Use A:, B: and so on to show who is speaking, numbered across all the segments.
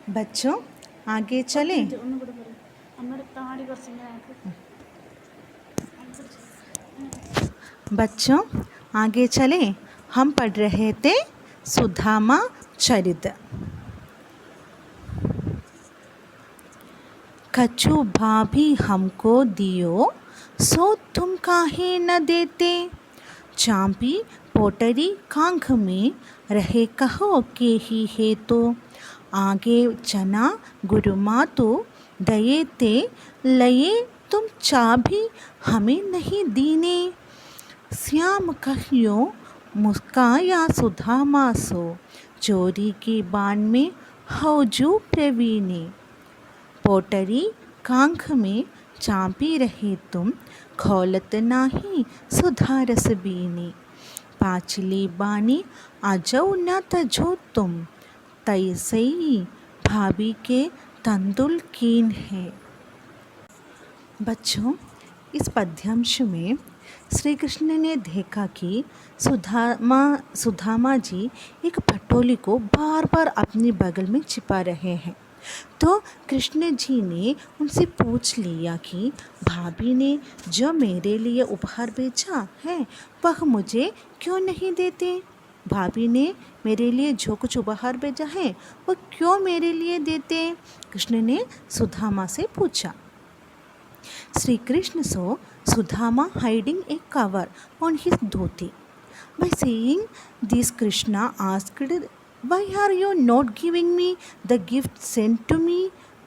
A: बच्चों आगे चलें। बच्चों आगे चलें। हम पढ़ रहे थे सुदामा चरित। कछु भाभी हमको दियो, सो तुम काहे न देते। चांपी पोटरी कांख में, रहे कहो के ही है तो। आगे चना गुरुमा तो, दये ते लये तुम चाबी हमें नहीं दीने। श्याम कहियो मुस्काया सुदामा सो, चोरी के बान में हौजू प्रवीणे। पोटरी कांख में चांपी रहे तुम, खौलत नाही सुधारस बीनी। पाचली बानी आजौ न तजो तुम, तैसई भाभी के तंदुल कीन है। बच्चों इस पद्यांश में श्री कृष्ण ने देखा कि सुदामा जी एक पटोली को बार बार अपने बगल में छिपा रहे हैं। तो कृष्ण जी ने उनसे पूछ लिया कि भाभी ने जो मेरे लिए उपहार भेजा है वह मुझे क्यों नहीं देते। भाभी ने मेरे लिए जो कुछ उपहार भेजा है वह क्यों मेरे लिए देते। कृष्ण ने सुदामा से पूछा। Shri Krishna saw Sudama hiding a cover on his dhoti. By saying this, Krishna asked, "Why are you not giving me the gift sent to me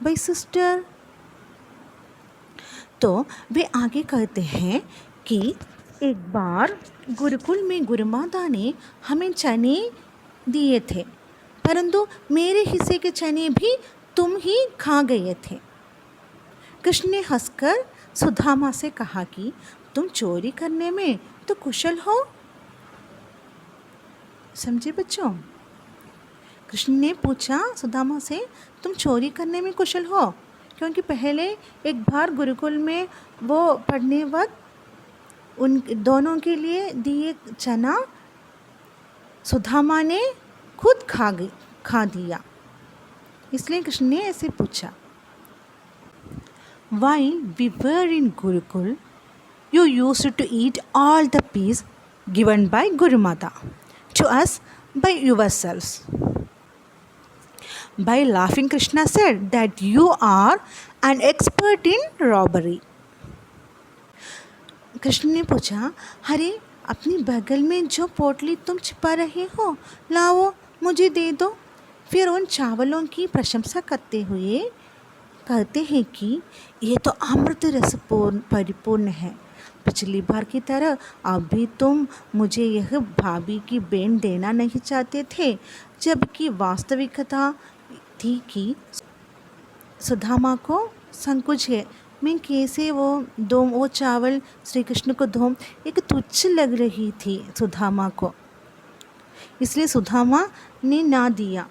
A: by sister?" तो वे आगे कहते हैं कि एक बार गुरुकुल में गुरुमाता ने हमें चने दिए थे, परंतु मेरे हिस्से के चने भी तुम ही खा गए थे। कृष्ण ने हंसकर सुदामा से कहा कि तुम चोरी करने में तो कुशल हो। समझे बच्चों? कृष्ण ने पूछा सुदामा से, तुम चोरी करने में कुशल हो? क्योंकि पहले एक बार गुरुकुल में वो पढ़ने वक्त उन दोनों के लिए दिए चना सुदामा ने खुद खा दिया। इसलिए कृष्ण ने ऐसे पूछा। While we were in Gurukul, you used to eat all the peas given by Guru Mata to us by yourselves. By laughing, Krishna said that you are an expert in robbery. Krishna ने पूछा, अरे अपनी बगल में जो पोटली तुम छिपा रहे हो लाओ मुझे दे दो। फिर उन चावलों की प्रशंसा करते हुए कहते हैं कि ये तो अमृत रस परिपूर्ण है। पिछली बार की तरह अब भी तुम मुझे यह भाभी की बेन देना नहीं चाहते थे, जबकि वास्तविकता थी कि सुदामा को संकोच है। मैं कैसे वो चावल श्री कृष्ण को दूं? एक तुच्छ लग रही थी सुदामा को, इसलिए सुदामा ने ना दिया।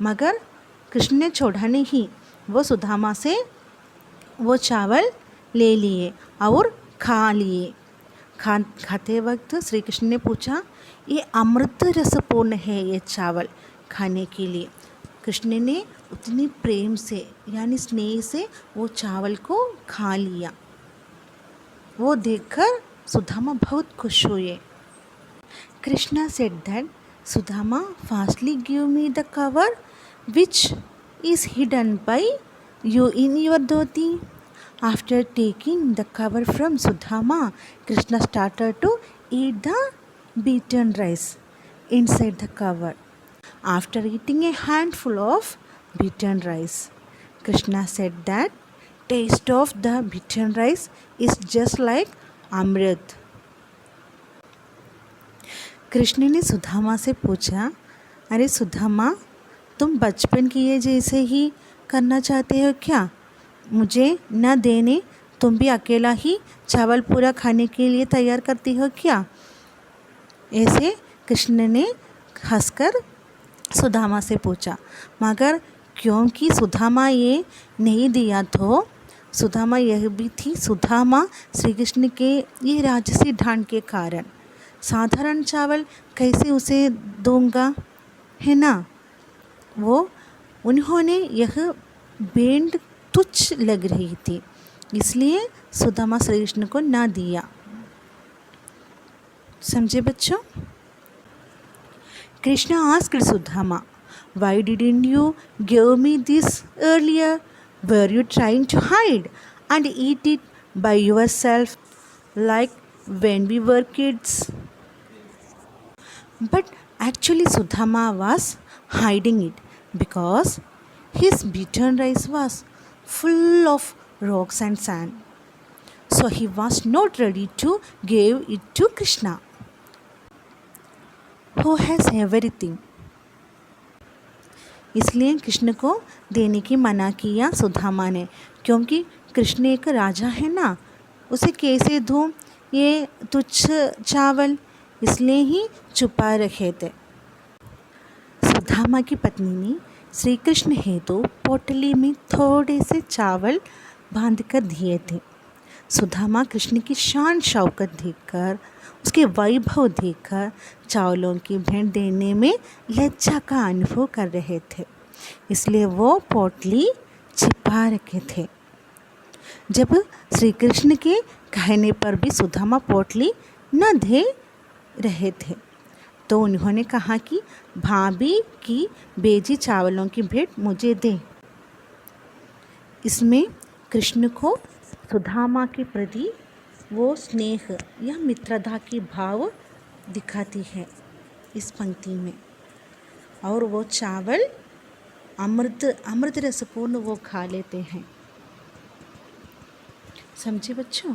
A: मगर कृष्ण ने छोड़ा नहीं, वो सुदामा से वो चावल ले लिए और खा लिए। खाते वक्त श्री कृष्ण ने पूछा, ये अमृत रसपूर्ण है ये चावल खाने के लिए। कृष्ण ने उतनी प्रेम से यानी स्नेह से वो चावल को खा लिया। वो देखकर सुदामा बहुत खुश हुए। Krishna said that Sudama fastly give me the cover which is hidden by you in your dhoti. After taking the cover from Sudama, Krishna started to eat the beaten rice inside the cover. After eating a handful of beaten rice, Krishna said that taste of the beaten rice is just like amrit. Krishna ने सुदामा से पूछा, अरे सुदामा तुम बचपन किए जैसे ही करना चाहते हो क्या? मुझे न देने तुम भी अकेला ही चावल पूरा खाने के लिए तैयार करती हो क्या? ऐसे कृष्ण ने हंसकर सुदामा से पूछा। मगर क्योंकि सुदामा ये नहीं दिया तो सुदामा यह भी थी सुदामा श्री कृष्ण के ये राजसी ढांड के कारण साधारण चावल कैसे उसे दूंगा, है ना? वो उन्होंने यह भेंट तुच्छ लग रही थी, इसलिए सुदामा श्री कृष्ण को ना दिया। समझे बच्चों? Krishna asked Sudama, "Why didn't you give me this earlier? Were you trying to hide and eat it by yourself like when we were kids?" But actually, Sudama was hiding it because his beaten rice was full of rocks and sand. So he was not ready to give it to Krishna, who has everything. इसलिए कृष्ण को देने की मना किया सुदामा ने, क्योंकि कृष्ण एक राजा है ना, उसे कैसे दूँ ये तुच्छ चावल, इसलिए ही छुपा रखे थे। सुदामा की पत्नी ने श्री कृष्ण हेतु पोटली में थोड़े से चावल बांध कर दिए थे। सुदामा कृष्ण की शान शौकत देखकर, उसके वैभव देखकर चावलों की भेंट देने में लज्जा का अनुभव कर रहे थे, इसलिए वो पोटली छिपा रखे थे। जब श्री कृष्ण के कहने पर भी सुदामा पोटली न दे रहे थे, तो उन्होंने कहा कि भाभी की बेजी चावलों की भेंट मुझे दे। इसमें कृष्ण को सुदामा के प्रति वो स्नेह या मित्रता की भाव दिखाती है इस पंक्ति में। और वो चावल अमृत रसपूर्ण वो खा लेते हैं। समझे बच्चों?